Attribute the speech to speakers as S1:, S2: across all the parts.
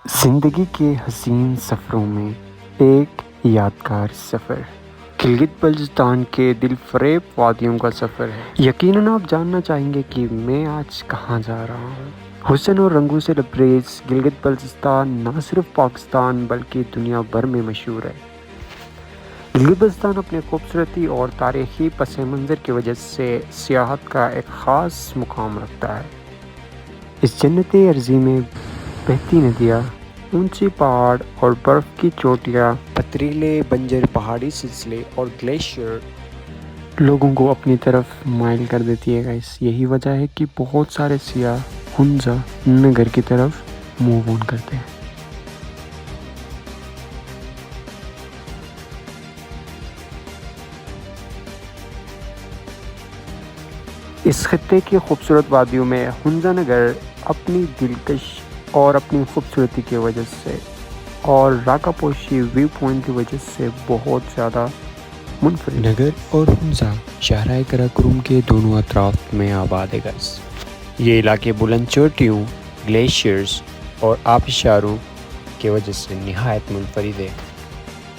S1: ज़िंदगी के हसीन सफ़रों में एक यादगार सफ़र गिलगित बल्टिस्तान के दिलफ़रेब वादियों का सफ़र है। यकीनन आप जानना चाहेंगे कि मैं आज कहाँ जा रहा हूँ। हुस्न और रंगों से लबरेज गिलगित बल्टिस्तान न सिर्फ पाकिस्तान बल्कि दुनिया भर में मशहूर है। गिलगित बल्टिस्तान अपने खूबसूरती और तारीख़ी पस मंज़र की वजह से सियाहत का एक ख़ास मुकाम रखता है। इस जन्नती अर्ज़ी में बहती नदियाँ, ऊंची पहाड़ और बर्फ़ की चोटियाँ, पथरीले बंजर पहाड़ी सिलसिले और ग्लेशियर लोगों को अपनी तरफ माइल कर देती है गाइस। यही वजह है कि बहुत सारे सियाह हुंजा नगर की तरफ मूव ऑन करते हैं। इस खत्ते की खूबसूरत वादियों में हुंजा नगर अपनी दिलकश और अपनी खूबसूरती की वजह से और राकापोशी व्यू पॉइंट की वजह से बहुत ज़्यादा मुनफरिद नगर और हुंजा शाहराह कराकोरम के दोनों अतराफ में आबाद है गाइस। ये इलाके बुलंद चोटियों, ग्लेशियर्स और आबशारों की वजह से निहायत मुनफरिद है।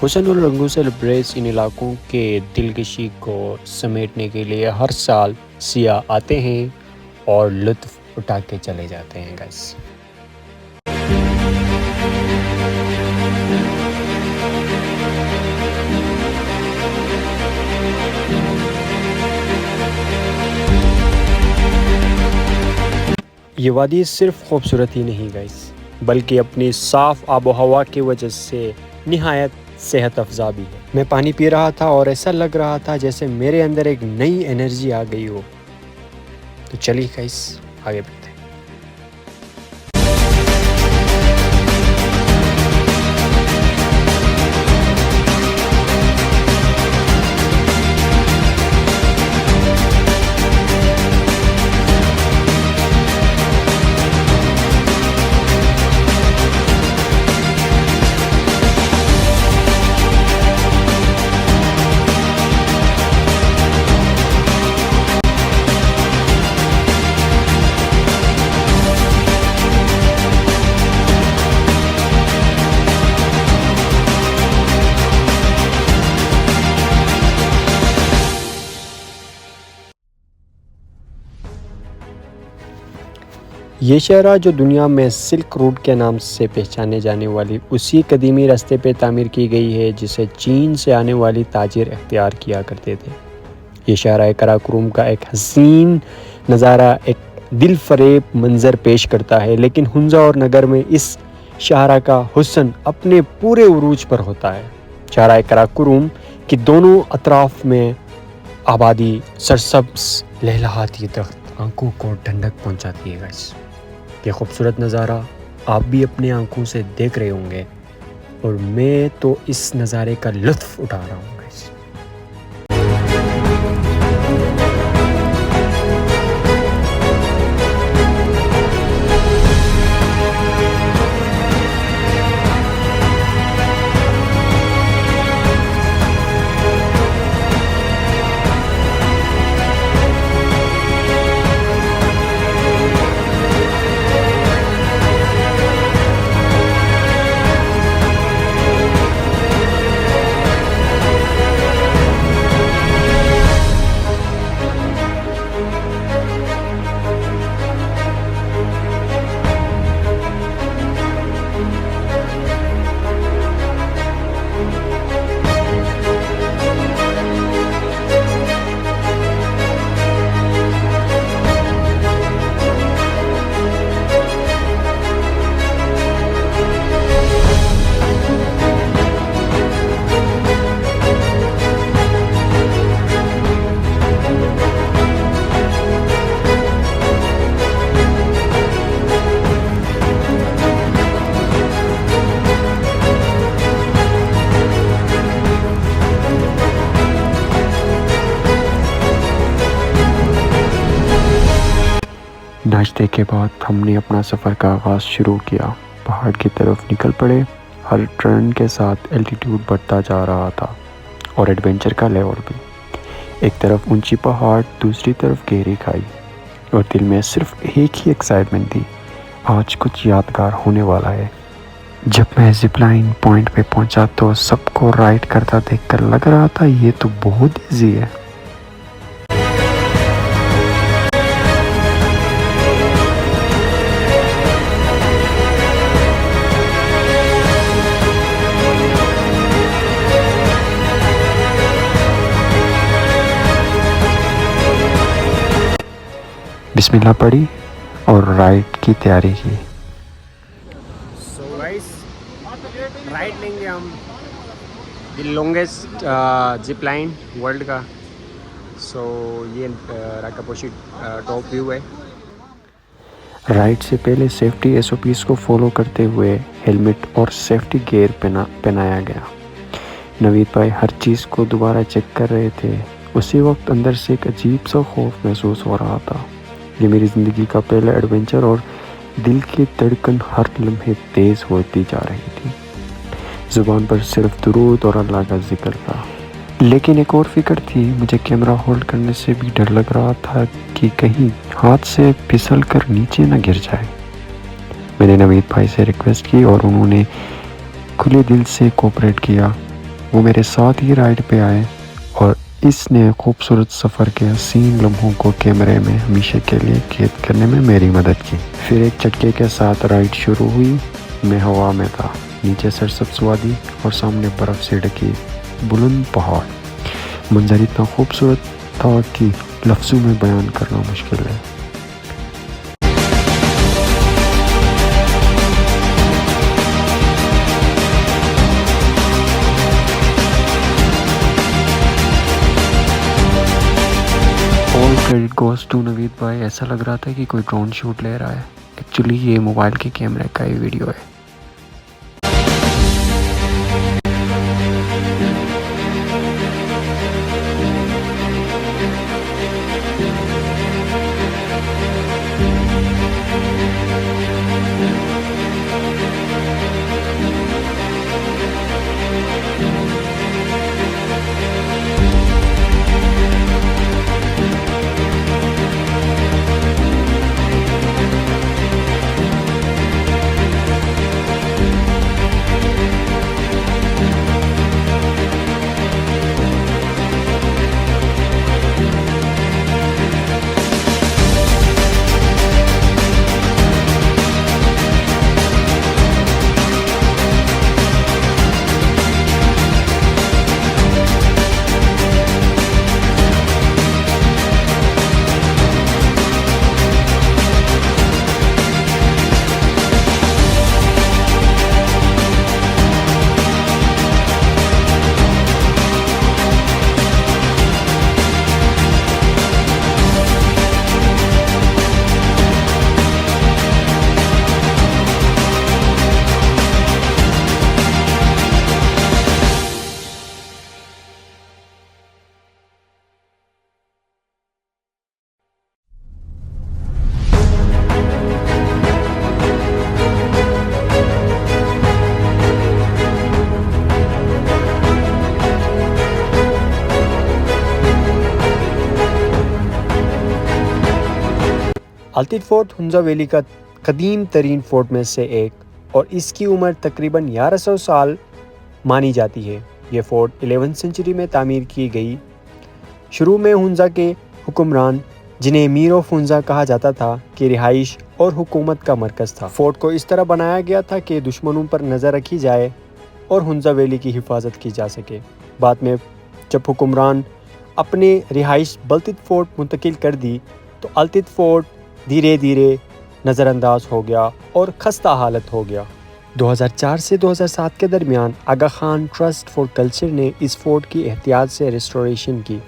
S1: हुस्न और रंगों से लबरेज इन इलाकों के दिलकशी को समेटने के लिए हर साल सियाह आते हैं और लुत्फ़ उठा के चले जाते हैं गाइस। ये वादी सिर्फ खूबसूरत ही नहीं गाइस, बल्कि अपनी साफ़ आबो हवा की वजह से निहायत सेहत अफ़ज़ा भी है। मैं पानी पी रहा था और ऐसा लग रहा था जैसे मेरे अंदर एक नई एनर्जी आ गई हो। तो चलिए गाइस आगे बढ़ते हैं। ये शहर जो दुनिया में सिल्क रूट के नाम से पहचाने जाने वाली उसी कदीमी रास्ते पे तामीर की गई है जिसे चीन से आने वाली ताजिर इख्तियार किया करते थे। ये शहर कराकोरम का एक हसीन नज़ारा, एक दिल फरेब मंज़र पेश करता है, लेकिन हुंजा और नगर में इस शहर का हुस्न अपने पूरे उरूज पर होता है। शहर कराकोरम की दोनों अतराफ में आबादी, सरसब्ज़ लहलहाती दरख्त आंखों को ठंडक पहुंचाती है गाइस। ये खूबसूरत नज़ारा आप भी अपनी आंखों से देख रहे होंगे और मैं तो इस नज़ारे का लुत्फ़ उठा रहा हूँ गाइस। नाश्ते के बाद हमने अपना सफ़र का आगाज़ शुरू किया। पहाड़ की तरफ निकल पड़े। हर टर्न के साथ एल्टीट्यूड बढ़ता जा रहा था और एडवेंचर का लेवल भी। एक तरफ ऊंची पहाड़, दूसरी तरफ गहरी खाई और दिल में सिर्फ एक ही एक्साइटमेंट थी, आज कुछ यादगार होने वाला है। जब मैं जिपलाइन पॉइंट पे पहुंचा तो सबको राइड करता देखकर लग रहा था ये तो बहुत इजी है। बिस्मिल्लाह पढ़ी और राइड की तैयारी की। राइड लेंगे हम the longest zip line world का। सो ये राकापोशी टॉप व्यू है। राइड से पहले सेफ्टी एसओपीज़ को फॉलो करते हुए हेलमेट और सेफ्टी गियर पहनाया गया। नवीद भाई हर चीज़ को दोबारा चेक कर रहे थे। उसी वक्त अंदर से एक अजीब सा खौफ महसूस हो रहा था। ये मेरी ज़िंदगी का पहला एडवेंचर और दिल की धड़कन हर लम्हे तेज़ होती जा रही थी। ज़ुबान पर सिर्फ दुरूद और अल्लाह का जिक्र था। लेकिन एक और फिक्र थी, मुझे कैमरा होल्ड करने से भी डर लग रहा था कि कहीं हाथ से फिसल कर नीचे न गिर जाए। मैंने नवीद भाई से रिक्वेस्ट की और उन्होंने खुले दिल से कोऑपरेट किया। वो मेरे साथ ही राइड पे आए और इसने खूबसूरत सफ़र के हसीन लम्हों को कैमरे में हमेशा के लिए कैद करने में मेरी मदद की। फिर एक झटके के साथ राइड शुरू हुई। मैं हवा में था, नीचे सरसब्ज़ वादी और सामने बर्फ़ से ढकी बुलंद पहाड़। मंजर इतना खूबसूरत था कि लफ्ज़ों में बयान करना मुश्किल है। All credit goes to Naveed भाई। ऐसा लग रहा था कि कोई ड्रोन शूट ले रहा है। एक्चुअली ये मोबाइल के कैमरे का ही वीडियो है। अल्तिद फोर्ट हुंजा वैली का कदीम तरीन फोर्ट में से एक और इसकी उम्र तकरीबन 1100 साल मानी जाती है। यह फोर्ट 11वीं सेंचुरी में तामीर की गई। शुरू में हुंजा के हुक्मरान, जिन्हें एमीर ऑफ हुंजा कहा जाता था, की रिहाइश और हुकूमत का मरकज़ था। फोर्ट को इस तरह बनाया गया था कि दुश्मनों पर नज़र रखी जाए और हुंजा वैली की हिफाजत की जा सके। बाद में जब हुक्मरान अपने रिहाइश बल्तिद फोर्ट मुंतकिल कर दी तो अल्तिद फोर्ट धीरे धीरे नज़रअंदाज हो गया और खस्ता हालत हो गया। 2004 से 2007 के दरमियान आगा खान ट्रस्ट फॉर कल्चर ने इस फोर्ट की एहतियात से रिस्टोरेशन की।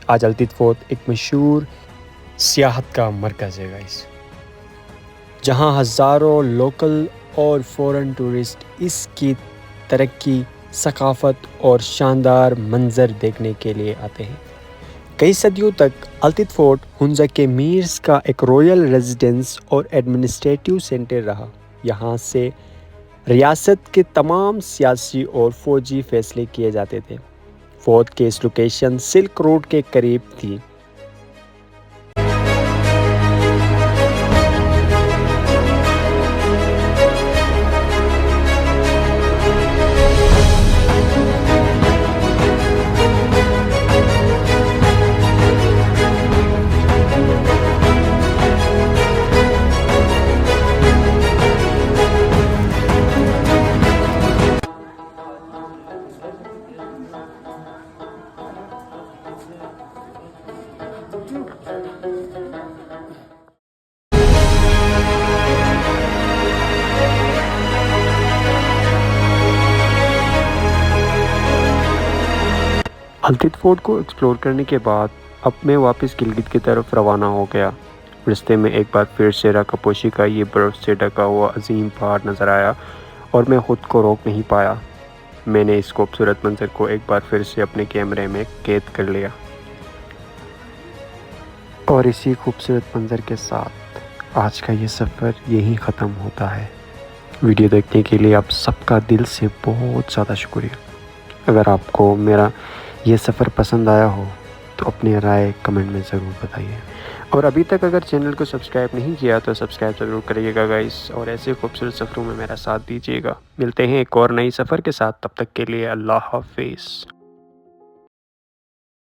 S1: आज अल्तिद फोर्ट एक मशहूर सियाहत का मरकज़ है गाइस, जहां हज़ारों लोकल और फ़ॉरेन टूरिस्ट इसकी तरक्की, सकाफ़त और शानदार मंजर देखने के लिए आते हैं। कई सदियों तक अल्तिद फोर्ट हुंजा के मीर्स का एक रॉयल रेजिडेंस और एडमिनिस्ट्रेटिव सेंटर रहा। यहाँ से रियासत के तमाम सियासी और फ़ौजी फ़ैसले किए जाते थे। फोर्ट की इस लोकेशन सिल्क रोड के करीब थी। हल्दीद फोर्ट को एक्सप्लोर करने के बाद अब मैं वापस गिलगित की तरफ रवाना हो गया। रास्ते में एक बार फिर से राकापोशी का ये बर्फ़ से ढका हुआ अजीम पहाड़ नज़र आया और मैं ख़ुद को रोक नहीं पाया। मैंने इस खूबसूरत मंज़र को एक बार फिर से अपने कैमरे में कैद कर लिया। और इसी खूबसूरत मंज़र के साथ आज का ये सफ़र यहीं ख़त्म होता है। वीडियो देखने के लिए आप सबका दिल से बहुत ज़्यादा शुक्रिया। अगर आपको मेरा ये सफ़र पसंद आया हो तो अपनी राय कमेंट में ज़रूर बताइए। और अभी तक अगर चैनल को सब्सक्राइब नहीं किया तो सब्सक्राइब ज़रूर करिएगा गाइस, और ऐसे खूबसूरत सफ़रों में मेरा साथ दीजिएगा। मिलते हैं एक और नई सफ़र के साथ, तब तक के लिए अल्लाह हाफिज़।